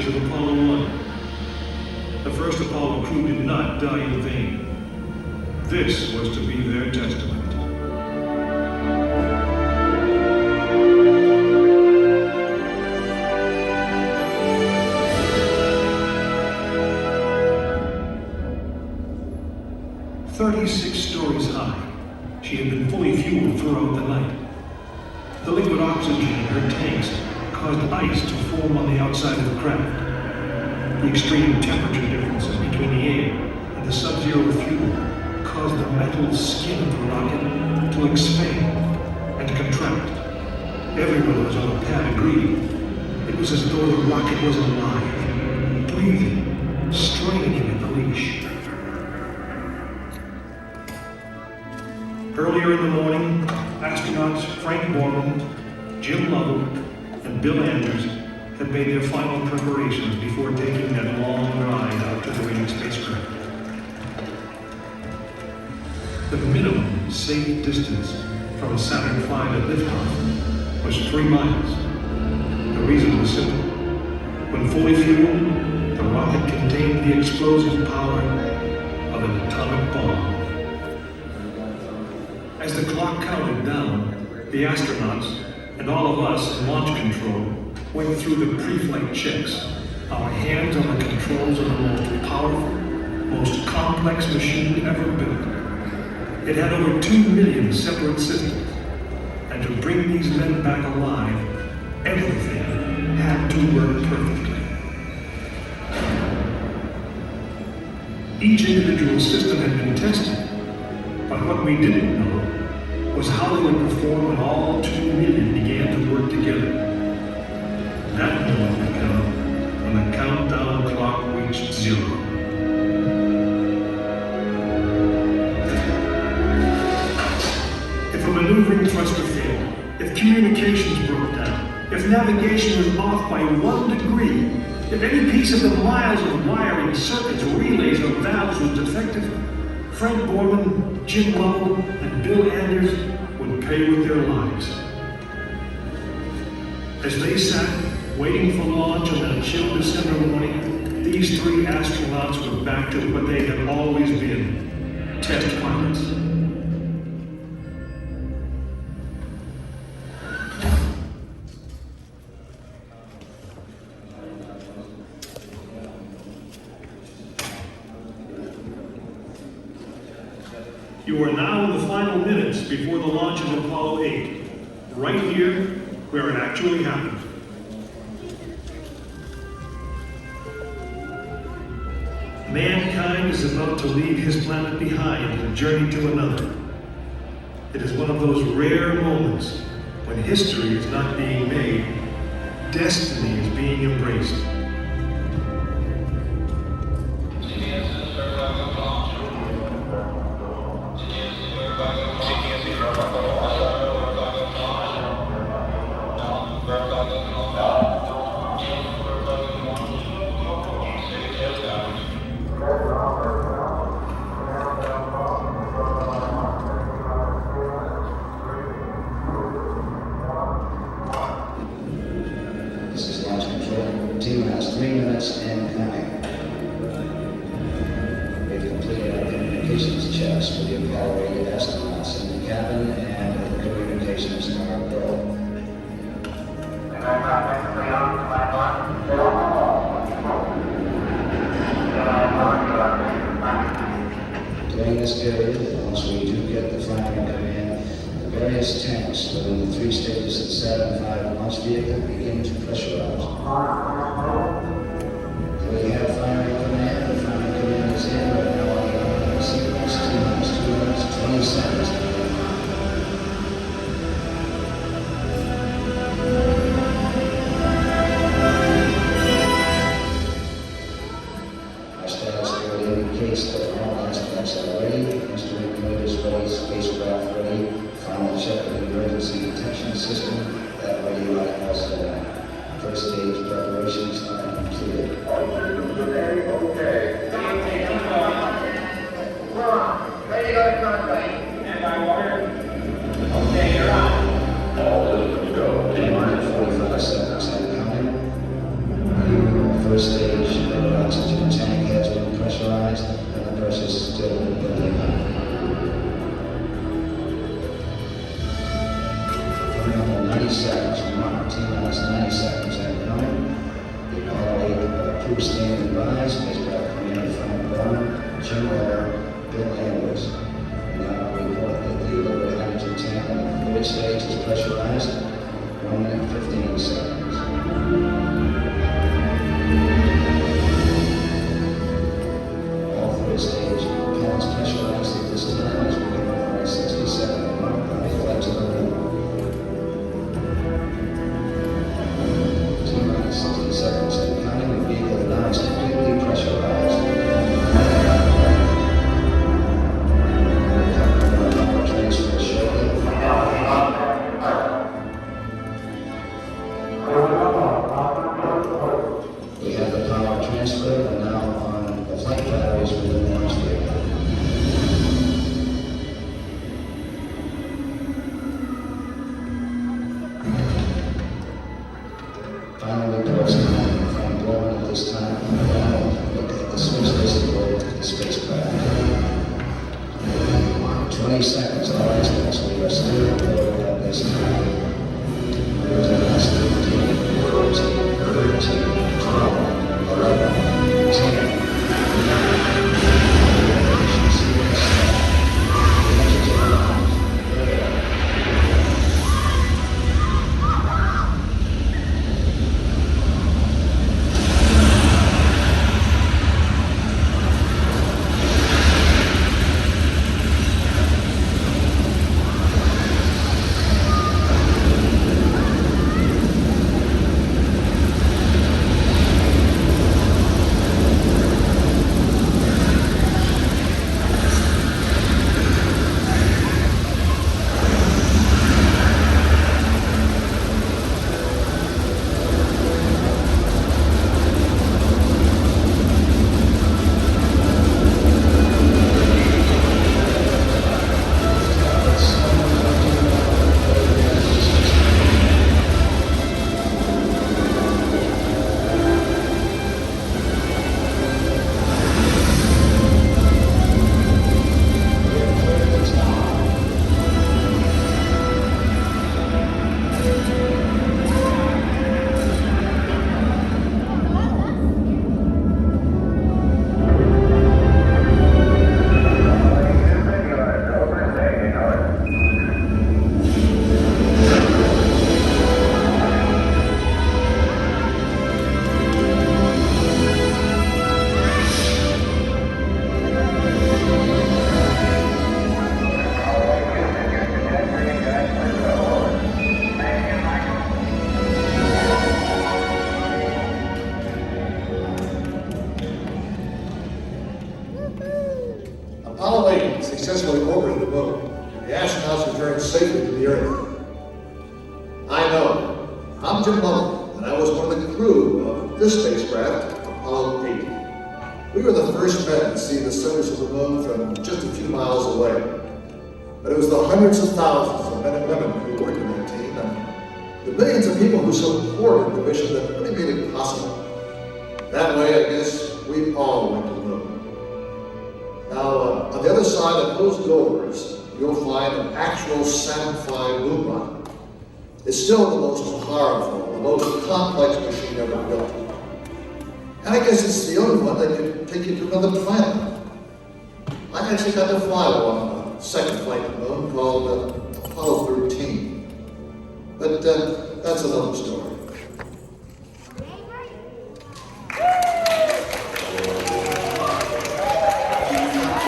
of Apollo 1. The first Apollo crew did not die in vain. This was to be their testament. "36 stories high, she had been fully fueled throughout the night. The liquid oxygen in her tanks caused ice to form on the outside of the craft. The extreme temperature differences between the air and the sub-zero fuel caused the metal skin of the rocket to expand and contract. Everyone was on the pad agreed. It was as though the rocket was alive, breathing, straining at the leash. Earlier in the morning, astronauts Frank Borman, Jim Lovell, and Bill Anders had made their final preparations before taking that long ride out to the waiting spacecraft. The minimum safe distance from Saturn V at liftoff was 3 miles. The reason was simple. When fully fueled, the rocket contained the explosive power of an atomic bomb. As the clock counted down, the astronauts and all of us in launch control went through the pre-flight checks. Our hands on the controls of the most powerful, most complex machine ever built. It had over 2 million separate systems, and to bring these men back alive, everything had to work perfectly. Each individual system had been tested, but what we didn't know was how they would perform when all 2 million began to work together. That moment would come when the countdown clock reached 0. If a maneuvering thruster failed, if communications broke down, if navigation was off by 1 degree, if any piece of the miles of wiring, circuits, relays, or valves was defective, Frank Borman, Jim Lovell, and Bill Anders would pay with their lives. As they sat, waiting for launch on that chill December morning, these 3 astronauts were back to what they had always been, test pilots. You are now in the final minutes before the launch of Apollo 8, right here where it actually happened. Mankind is about to leave his planet behind and journey to another. It is one of those rare moments when history is not being made, destiny is being embraced. T-minus 3 minutes and counting. We've completed our communications checks for the Apollo 8 astronauts in the cabin and the communications tower probe. During this period, once we do get the final command, the various tanks within the 3 stages of the Saturn V launch vehicle begin to pressurize. We have final command. The final command is in right now on the sequence. 2 minutes, 20 seconds. Our status code indicates that all aspects are ready. Instrument code is ready. Spacecraft ready. Final check of the emergency detection system. That radioic also. First stage preparation first stage liquid oxygen tank has been pressurized and the pressure is still building up. Coming up in 90 seconds, mark T-minus 90 seconds and coming. The Apollo 8 crew stand and rise, spacecraft commander Frank Borman, Jim Miller, Bill Anders. And now we report that the liquid hydrogen tank on the third stage is pressurized, 1 minute 15 seconds. All third stage propellants pressurized at this time as we go on 67 mark on the flight to the moon. T-minus 60 seconds and counting. The vehicle now is completely pressurized. Power transfer shortly. We have the power transfer and now on the flight batteries within the launch vehicle. Final reports coming from Borman at this time. Look at the switch list aboard the spacecraft. 20 seconds, all aspects. We are still aboard at this time. 13, 12, 11, 10, 8 successfully orbited the moon, and the astronauts returned safely to the Earth. I know. I'm Jim Lovell, and I was one of the crew of this spacecraft, Apollo 8. We were the first men to see the surface of the moon from just a few miles away. But it was the hundreds of thousands of men and women who worked in that team, and the millions of people who supported the mission that really made it possible. That way, I guess, we all went to the moon. Now, on the other side of those doors, you'll find an actual Saturn V moon rocket. It's still the most powerful, the most complex machine ever built. And I guess it's the only one that can take you to another planet. I actually got to fly one on a second flight to the moon called Apollo 13. But that's another story.